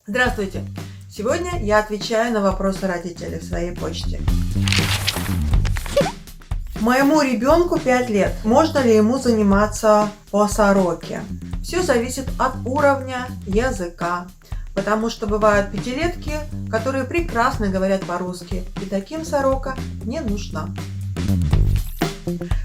Здравствуйте! Сегодня я отвечаю на вопросы родителей в своей почте. Моему ребенку 5 лет. Можно ли ему заниматься по сороке? Все зависит от уровня языка, потому что бывают пятилетки, которые прекрасно говорят по-русски, и таким сорока не нужна.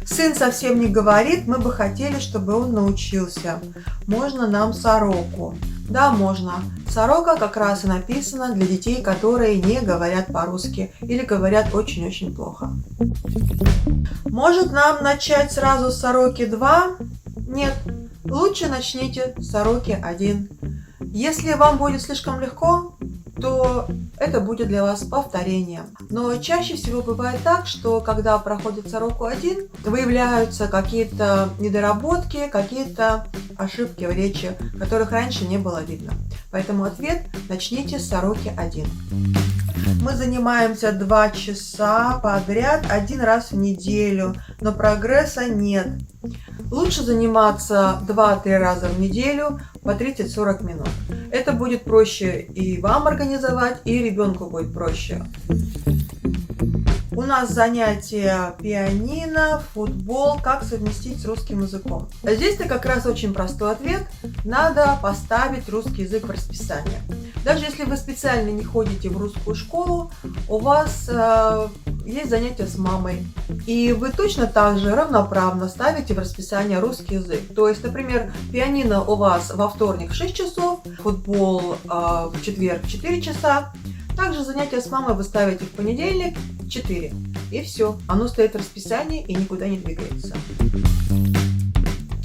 Сын совсем не говорит, мы бы хотели, чтобы он научился. Можно нам сороку? Да, можно. Сорока как раз и написана для детей, которые не говорят по-русски или говорят очень-очень плохо. Может нам начать сразу с сороки 2? Нет, лучше начните с сороки 1. Если вам будет слишком легко, то это будет для вас повторением. Но чаще всего бывает так, что когда проходит сороку 1, выявляются какие-то недоработки, какие-то ошибки в речи, которых раньше не было видно. Поэтому ответ – начните с сороки 1. Мы занимаемся 2 часа подряд 1 раз в неделю, но прогресса нет. Лучше заниматься 2-3 раза в неделю по 30-40 минут. Это будет проще и вам организовать, и ребенку будет проще. У нас занятия пианино, футбол, как совместить с русским языком. Здесь-то как раз очень простой ответ. Надо поставить русский язык в расписание. Даже если вы специально не ходите в русскую школу, у вас есть занятия с мамой. И вы точно так же равноправно ставите в расписание русский язык. То есть, например, пианино у вас во вторник в 6 часов, футбол в четверг в 4 часа. Также занятия с мамой вы ставите в понедельник в 4. И все. Оно стоит в расписании и никуда не двигается.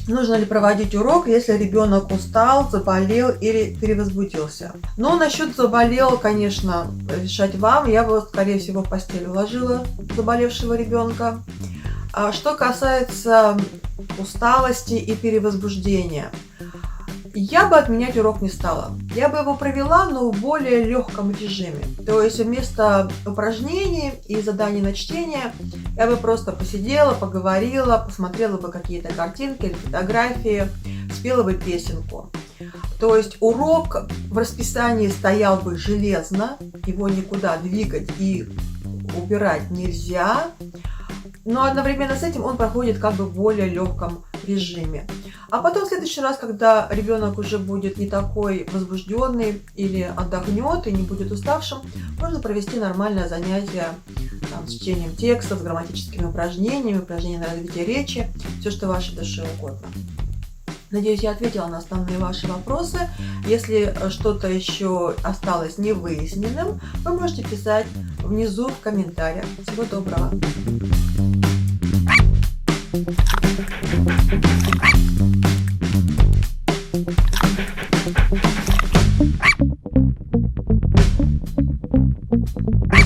Нужно ли проводить урок, если ребенок устал, заболел или перевозбудился? Но насчет заболел, конечно, решать вам. Я бы, скорее всего, в постель уложила заболевшего ребенка. А что касается усталости и перевозбуждения, я бы отменять урок не стала. Я бы его провела, но в более легком режиме. То есть вместо упражнений и заданий на чтение я бы просто посидела, поговорила, посмотрела бы какие-то картинки или фотографии, спела бы песенку. То есть урок в расписании стоял бы железно, его никуда двигать и убирать нельзя. Но одновременно с этим он проходит как бы в более легком режиме. А потом в следующий раз, когда ребенок уже будет не такой возбужденный или отдохнет и не будет уставшим, можно провести нормальное занятие с чтением текстов, с грамматическими упражнениями, упражнения на развитие речи, все, что вашей душе угодно. Надеюсь, я ответила на основные ваши вопросы. Если что-то еще осталось невыясненным, вы можете писать внизу в комментариях. Всего доброго! You